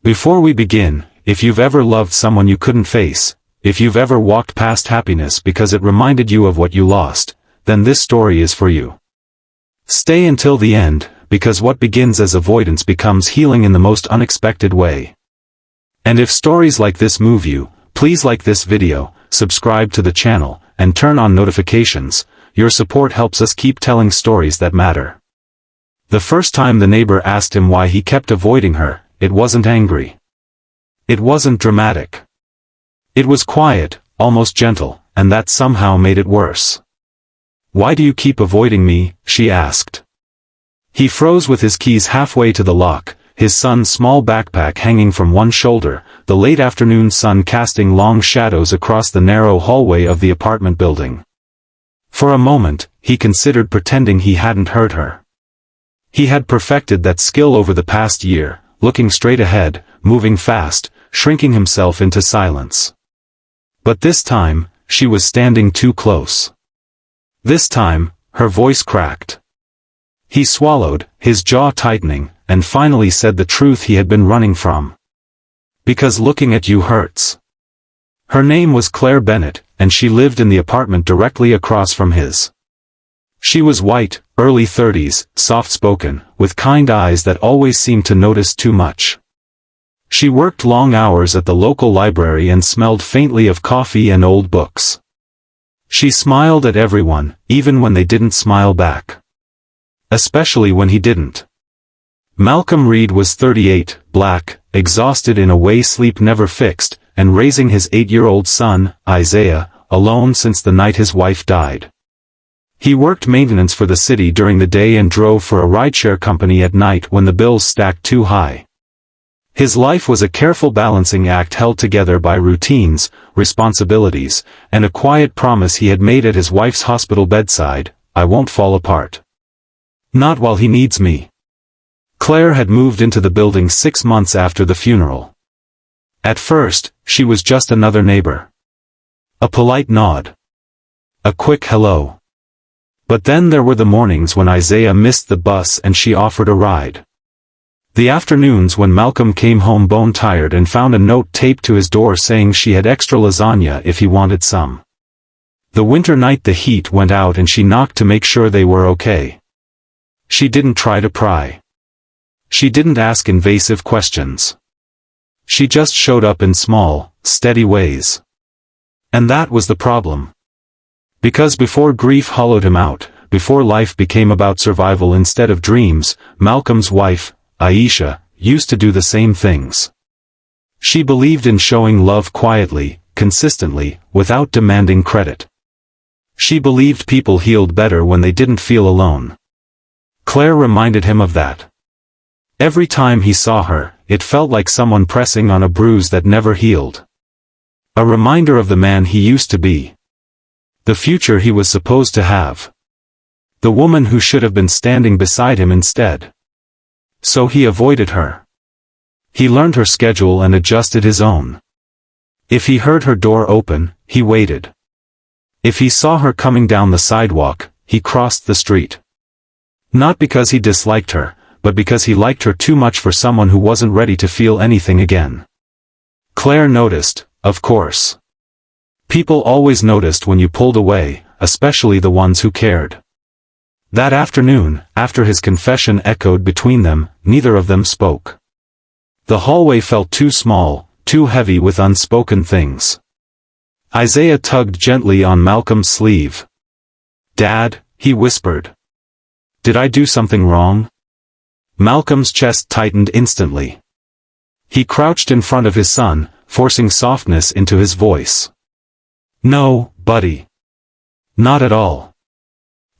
Before we begin, if you've ever loved someone you couldn't face, if you've ever walked past happiness because it reminded you of what you lost, then this story is for you. Stay until the end, because what begins as avoidance becomes healing in the most unexpected way. And if stories like this move you, please like this video, subscribe to the channel, and turn on notifications. Your support helps us keep telling stories that matter. The first time the neighbor asked him why he kept avoiding her, it wasn't angry. It wasn't dramatic. It was quiet, almost gentle, and that somehow made it worse. "Why do you keep avoiding me?" she asked. He froze with his keys halfway to the lock, his son's small backpack hanging from one shoulder, the late afternoon sun casting long shadows across the narrow hallway of the apartment building. For a moment, he considered pretending he hadn't heard her. He had perfected that skill over the past year, looking straight ahead, moving fast, shrinking himself into silence. But this time, she was standing too close. This time, her voice cracked. He swallowed, his jaw tightening, and finally said the truth he had been running from. "Because looking at you hurts." Her name was Claire Bennett, and she lived in the apartment directly across from his. She was white, early 30s, soft-spoken, with kind eyes that always seemed to notice too much. She worked long hours at the local library and smelled faintly of coffee and old books. She smiled at everyone, even when they didn't smile back. Especially when he didn't. Malcolm Reed was 38, black, exhausted in a way sleep never fixed, and raising his 8-year-old son, Isaiah, alone since the night his wife died. He worked maintenance for the city during the day and drove for a rideshare company at night when the bills stacked too high. His life was a careful balancing act held together by routines, responsibilities, and a quiet promise he had made at his wife's hospital bedside: "I won't fall apart. Not while he needs me." Claire had moved into the building 6 months after the funeral. At first, she was just another neighbor. A polite nod. A quick hello. But then there were the mornings when Isaiah missed the bus and she offered a ride. The afternoons when Malcolm came home bone-tired and found a note taped to his door saying she had extra lasagna if he wanted some. The winter night the heat went out and she knocked to make sure they were okay. She didn't try to pry. She didn't ask invasive questions. She just showed up in small, steady ways. And that was the problem. Because before grief hollowed him out, before life became about survival instead of dreams, Malcolm's wife, Aisha, used to do the same things. She believed in showing love quietly, consistently, without demanding credit. She believed people healed better when they didn't feel alone. Claire reminded him of that. Every time he saw her, it felt like someone pressing on a bruise that never healed. A reminder of the man he used to be. The future he was supposed to have. The woman who should have been standing beside him instead. So he avoided her. He learned her schedule and adjusted his own. If he heard her door open, he waited. If he saw her coming down the sidewalk, he crossed the street. Not because he disliked her, but because he liked her too much for someone who wasn't ready to feel anything again. Claire noticed, of course. People always noticed when you pulled away, especially the ones who cared. That afternoon, after his confession echoed between them, neither of them spoke. The hallway felt too small, too heavy with unspoken things. Isaiah tugged gently on Malcolm's sleeve. "Dad," he whispered. "Did I do something wrong?" Malcolm's chest tightened instantly. He crouched in front of his son, forcing softness into his voice. "No, buddy. Not at all."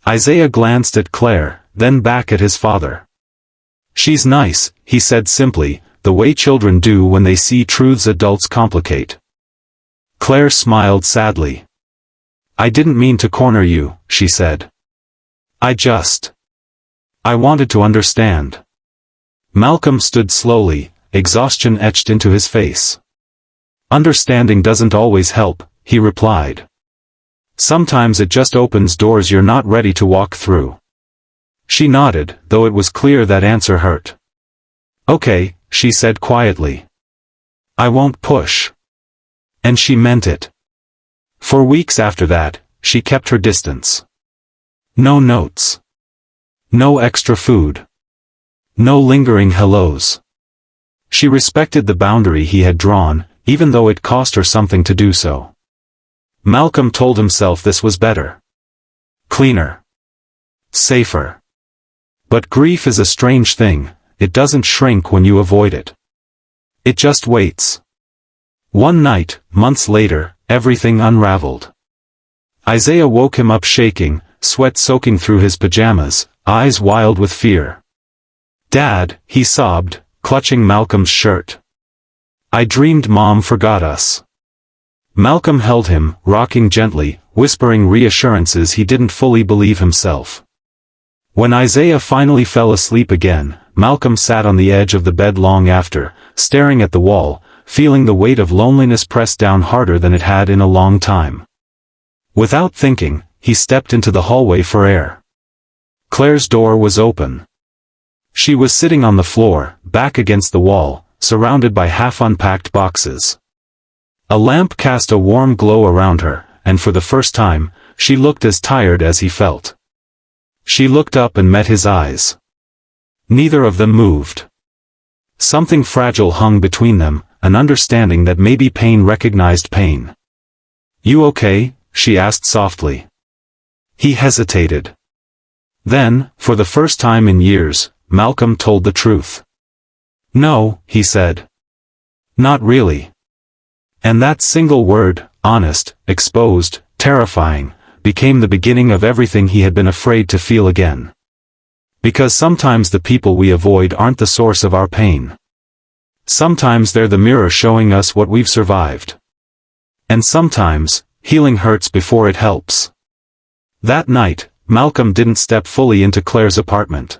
Isaiah glanced at Claire, then back at his father. "She's nice," he said simply, the way children do when they see truths adults complicate. Claire smiled sadly. "I didn't mean to corner you," she said. I wanted to understand." Malcolm stood slowly, exhaustion etched into his face. "Understanding doesn't always help," he replied. "Sometimes it just opens doors you're not ready to walk through." She nodded, though it was clear that answer hurt. "Okay," she said quietly. I won't push. And she meant it. For weeks after that, she kept her distance. No notes. No extra food. No lingering hellos. She respected the boundary he had drawn, even though it cost her something to do so. Malcolm told himself this was better. Cleaner. Safer. But grief is a strange thing, it doesn't shrink when you avoid it. It just waits. One night, months later, everything unraveled. Isaiah woke him up shaking, sweat soaking through his pajamas, eyes wild with fear. "Dad," he sobbed, clutching Malcolm's shirt. "I dreamed Mom forgot us." Malcolm held him, rocking gently, whispering reassurances he didn't fully believe himself. When Isaiah finally fell asleep again, Malcolm sat on the edge of the bed long after, staring at the wall, feeling the weight of loneliness press down harder than it had in a long time. Without thinking, he stepped into the hallway for air. Claire's door was open. She was sitting on the floor, back against the wall, surrounded by half-unpacked boxes. A lamp cast a warm glow around her, and for the first time, she looked as tired as he felt. She looked up and met his eyes. Neither of them moved. Something fragile hung between them, an understanding that maybe pain recognized pain. "You okay?" she asked softly. He hesitated. Then, for the first time in years, Malcolm told the truth. "No," he said. "Not really." And that single word, honest, exposed, terrifying, became the beginning of everything he had been afraid to feel again. Because sometimes the people we avoid aren't the source of our pain. Sometimes they're the mirror showing us what we've survived. And sometimes, healing hurts before it helps. That night, Malcolm didn't step fully into Claire's apartment.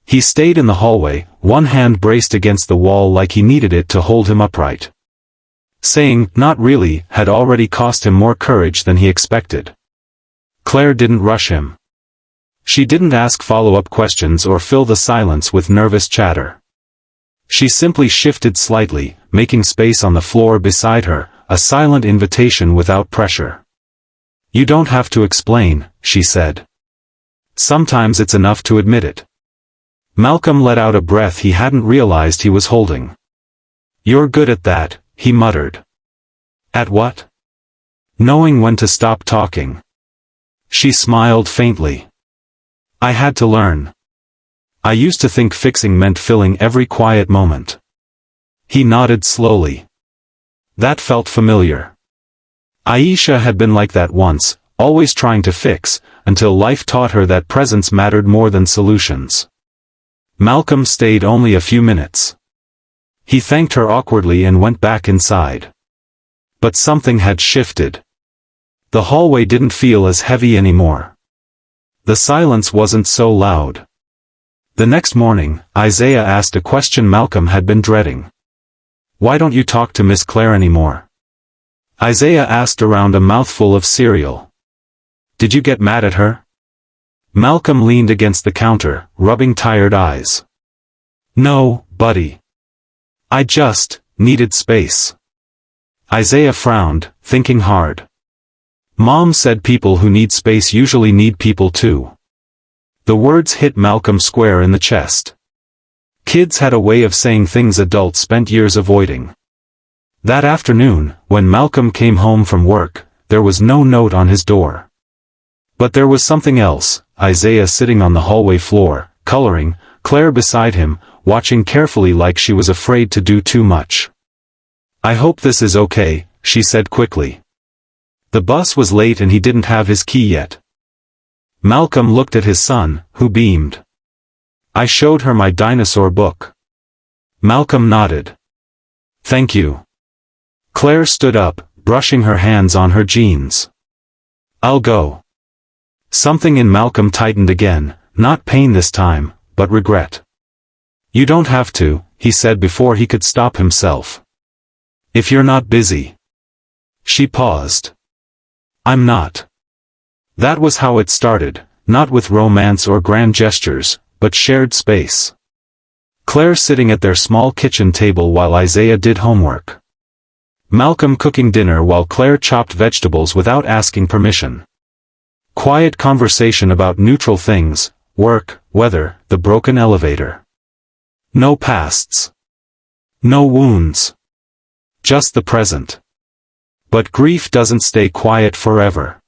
He stayed in the hallway, one hand braced against the wall like he needed it to hold him upright. Saying, "Not really," had already cost him more courage than he expected. Claire didn't rush him. She didn't ask follow-up questions or fill the silence with nervous chatter. She simply shifted slightly, making space on the floor beside her, a silent invitation without pressure. "You don't have to explain," she said. "Sometimes it's enough to admit it." Malcolm let out a breath he hadn't realized he was holding. "You're good at that," he muttered. "At what?" "Knowing when to stop talking." She smiled faintly. "I had to learn. I used to think fixing meant filling every quiet moment." He nodded slowly. That felt familiar. Aisha had been like that once, always trying to fix, until life taught her that presence mattered more than solutions. Malcolm stayed only a few minutes. He thanked her awkwardly and went back inside. But something had shifted. The hallway didn't feel as heavy anymore. The silence wasn't so loud. The next morning, Isaiah asked a question Malcolm had been dreading. "Why don't you talk to Miss Claire anymore?" Isaiah asked around a mouthful of cereal. "Did you get mad at her?" Malcolm leaned against the counter, rubbing tired eyes. "No, buddy. I just needed space." Isaiah frowned, thinking hard. Mom said people who need space usually need people too. The words hit Malcolm square in the chest. Kids had a way of saying things adults spent years avoiding. That afternoon, when Malcolm came home from work, there was no note on his door. But there was something else: Isaiah sitting on the hallway floor, coloring, Claire beside him, watching carefully like she was afraid to do too much. "I hope this is okay," she said quickly. The bus was late and he didn't have his key yet. Malcolm looked at his son, who beamed. "I showed her my dinosaur book." Malcolm nodded. "Thank you." Claire stood up, brushing her hands on her jeans. "I'll go." Something in Malcolm tightened again, not pain this time, but regret. "You don't have to," he said before he could stop himself. "If you're not busy." She paused. "I'm not." That was how it started, not with romance or grand gestures, but shared space. Claire sitting at their small kitchen table while Isaiah did homework. Malcolm cooking dinner while Claire chopped vegetables without asking permission. Quiet conversation about neutral things, work, weather, the broken elevator. No pasts. No wounds. Just the present. But grief doesn't stay quiet forever.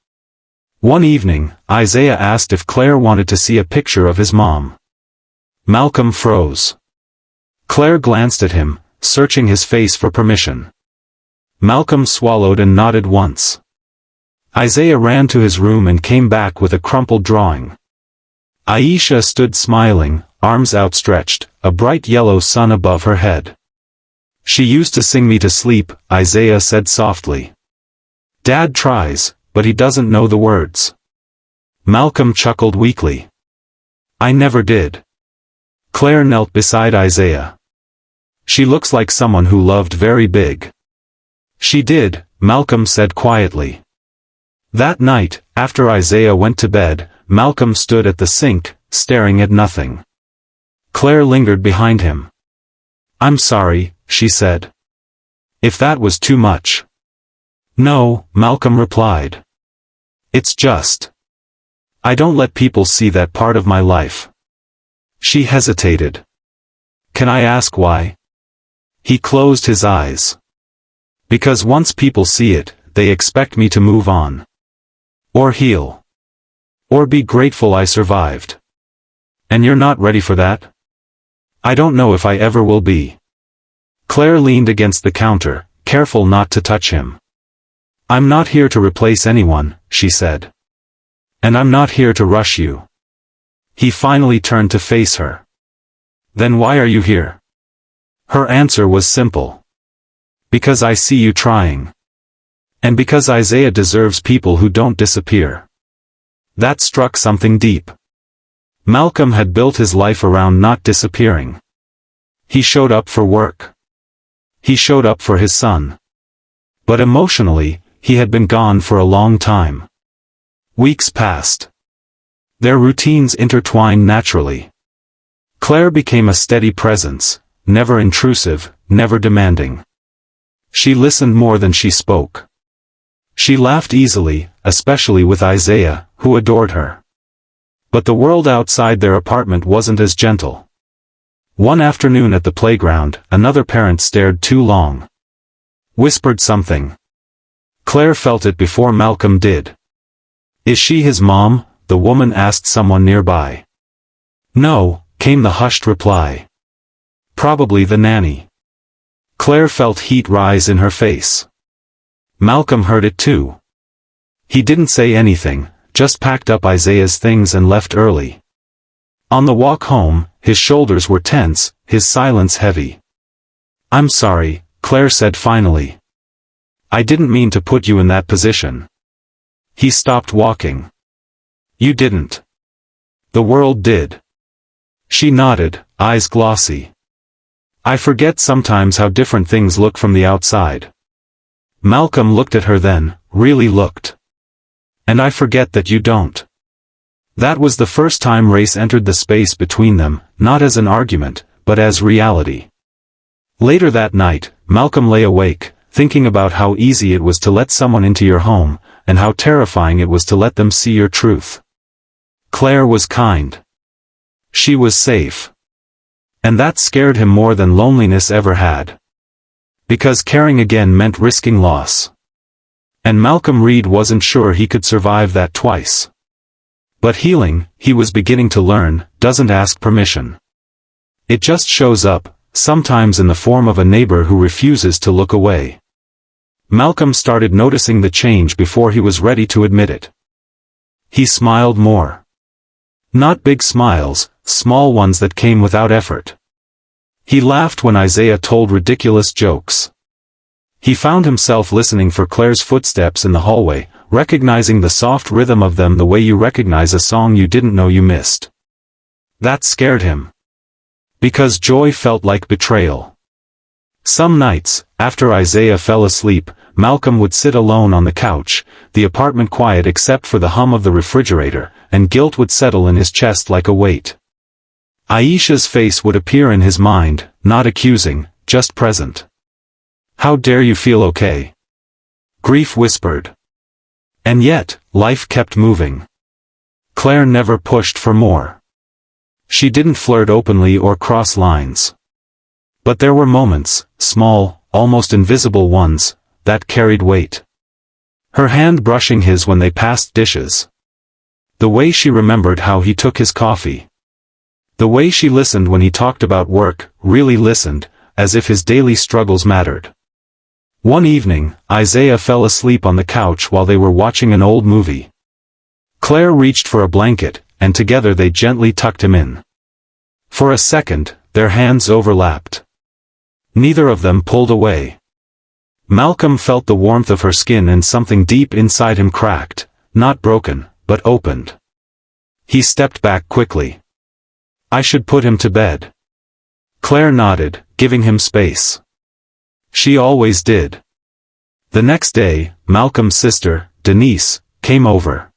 One evening, Isaiah asked if Claire wanted to see a picture of his mom. Malcolm froze. Claire glanced at him, searching his face for permission. Malcolm swallowed and nodded once. Isaiah ran to his room and came back with a crumpled drawing. Aisha stood smiling, arms outstretched, a bright yellow sun above her head. "She used to sing me to sleep," Isaiah said softly. "Dad tries, but he doesn't know the words." Malcolm chuckled weakly. "I never did." Claire knelt beside Isaiah. "She looks like someone who loved very big." "She did," Malcolm said quietly. That night, after Isaiah went to bed, Malcolm stood at the sink, staring at nothing. Claire lingered behind him. "I'm sorry," she said. "If that was too much." "No," Malcolm replied. "It's just. I don't let people see that part of my life." She hesitated. "Can I ask why?" He closed his eyes. "Because once people see it, they expect me to move on. Or heal. Or be grateful I survived. And you're not ready for that?" "I don't know if I ever will be." Claire leaned against the counter, careful not to touch him. "I'm not here to replace anyone," she said. "And I'm not here to rush you." He finally turned to face her. "Then why are you here?" Her answer was simple. "Because I see you trying. And because Isaiah deserves people who don't disappear." That struck something deep. Malcolm had built his life around not disappearing. He showed up for work. He showed up for his son. But emotionally, he had been gone for a long time. Weeks passed. Their routines intertwined naturally. Claire became a steady presence, never intrusive, never demanding. She listened more than she spoke. She laughed easily, especially with Isaiah, who adored her. But the world outside their apartment wasn't as gentle. One afternoon at the playground, another parent stared too long. Whispered something. Claire felt it before Malcolm did. "Is she his mom?" the woman asked someone nearby. "No," came the hushed reply. "Probably the nanny." Claire felt heat rise in her face. Malcolm heard it too. He didn't say anything, just packed up Isaiah's things and left early. On the walk home, his shoulders were tense, his silence heavy. "I'm sorry," Claire said finally. "I didn't mean to put you in that position." He stopped walking. "You didn't. The world did." She nodded, eyes glossy. "I forget sometimes how different things look from the outside." Malcolm looked at her then, really looked. "And I forget that you don't." That was the first time race entered the space between them, not as an argument, but as reality. Later that night, Malcolm lay awake, thinking about how easy it was to let someone into your home, and how terrifying it was to let them see your truth. Claire was kind. She was safe. And that scared him more than loneliness ever had. Because caring again meant risking loss. And Malcolm Reed wasn't sure he could survive that twice. But healing, he was beginning to learn, doesn't ask permission. It just shows up, sometimes in the form of a neighbor who refuses to look away. Malcolm started noticing the change before he was ready to admit it. He smiled more. Not big smiles, small ones that came without effort. He laughed when Isaiah told ridiculous jokes. He found himself listening for Claire's footsteps in the hallway, recognizing the soft rhythm of them the way you recognize a song you didn't know you missed. That scared him. Because joy felt like betrayal. Some nights, after Isaiah fell asleep, Malcolm would sit alone on the couch, the apartment quiet except for the hum of the refrigerator, and guilt would settle in his chest like a weight. Aisha's face would appear in his mind, not accusing, just present. "How dare you feel okay?" Grief whispered. And yet, life kept moving. Claire never pushed for more. She didn't flirt openly or cross lines. But there were moments, small, almost invisible ones, that carried weight. Her hand brushing his when they passed dishes. The way she remembered how he took his coffee. The way she listened when he talked about work, really listened, as if his daily struggles mattered. One evening, Isaiah fell asleep on the couch while they were watching an old movie. Claire reached for a blanket, and together they gently tucked him in. For a second, their hands overlapped. Neither of them pulled away. Malcolm felt the warmth of her skin and something deep inside him cracked, not broken, but opened. He stepped back quickly. "I should put him to bed." Claire nodded, giving him space. She always did. The next day, Malcolm's sister, Denise, came over.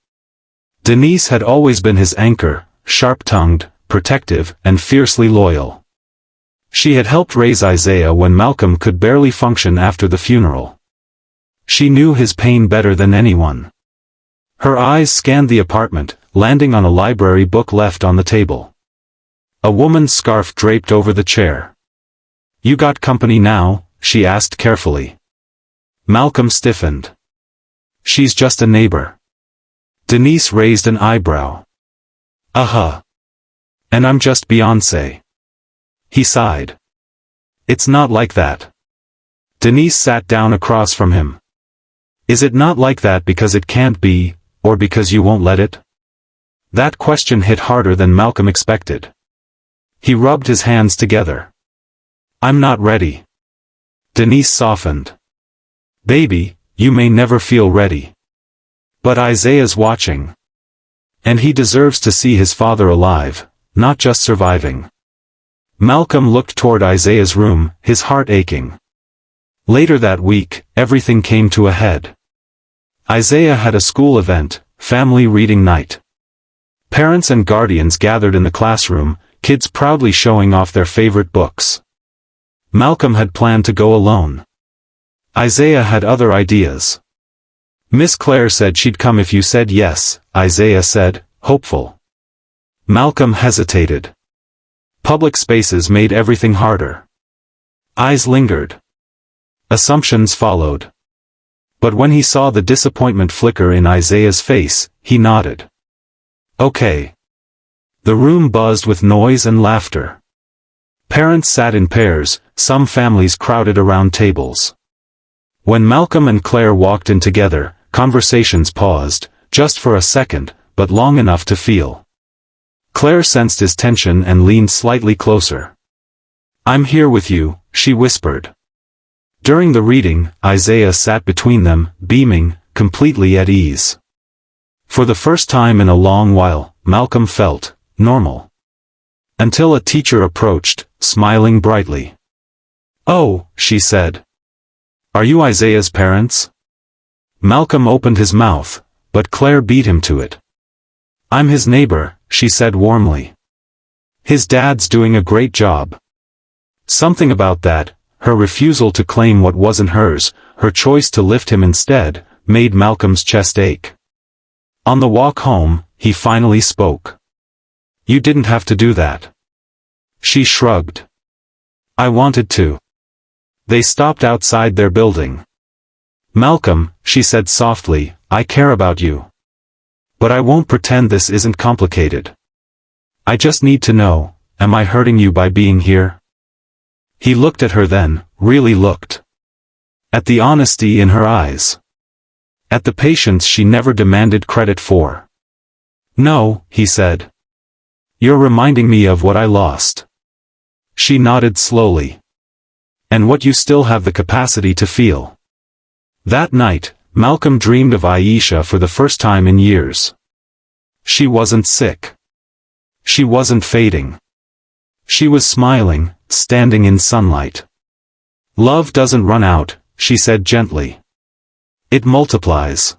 Denise had always been his anchor, sharp-tongued, protective, and fiercely loyal. She had helped raise Isaiah when Malcolm could barely function after the funeral. She knew his pain better than anyone. Her eyes scanned the apartment, landing on a library book left on the table. A woman's scarf draped over the chair. "You got company now?" she asked carefully. Malcolm stiffened. "She's just a neighbor." Denise raised an eyebrow. "Uh-huh. And I'm just Beyoncé." He sighed. "It's not like that." Denise sat down across from him. "Is it not like that because it can't be, or because you won't let it?" That question hit harder than Malcolm expected. He rubbed his hands together. "I'm not ready." Denise softened. "Baby, you may never feel ready. But Isaiah's watching. And he deserves to see his father alive, not just surviving." Malcolm looked toward Isaiah's room, his heart aching. Later that week, everything came to a head. Isaiah had a school event, family reading night. Parents and guardians gathered in the classroom, kids proudly showing off their favorite books. Malcolm had planned to go alone. Isaiah had other ideas. "Miss Claire said she'd come if you said yes," Isaiah said, hopeful. Malcolm hesitated. Public spaces made everything harder. Eyes lingered. Assumptions followed. But when he saw the disappointment flicker in Isaiah's face, he nodded. "Okay." The room buzzed with noise and laughter. Parents sat in pairs, some families crowded around tables. When Malcolm and Claire walked in together, conversations paused, just for a second, but long enough to feel. Claire sensed his tension and leaned slightly closer. "I'm here with you," she whispered. During the reading, Isaiah sat between them, beaming, completely at ease. For the first time in a long while, Malcolm felt normal. Until a teacher approached, smiling brightly. "Oh," she said. "Are you Isaiah's parents?" Malcolm opened his mouth, but Claire beat him to it. "I'm his neighbor," she said warmly. "His dad's doing a great job." Something about that, her refusal to claim what wasn't hers, her choice to lift him instead, made Malcolm's chest ache. On the walk home, he finally spoke. "You didn't have to do that." She shrugged. "I wanted to." They stopped outside their building. "Malcolm," she said softly, "I care about you. But I won't pretend this isn't complicated. I just need to know, am I hurting you by being here?" He looked at her then, really looked. At the honesty in her eyes. At the patience she never demanded credit for. "No," he said. "You're reminding me of what I lost." She nodded slowly. "And what you still have the capacity to feel." That night, Malcolm dreamed of Aisha for the first time in years. She wasn't sick. She wasn't fading. She was smiling, standing in sunlight. "Love doesn't run out," she said gently. "It multiplies."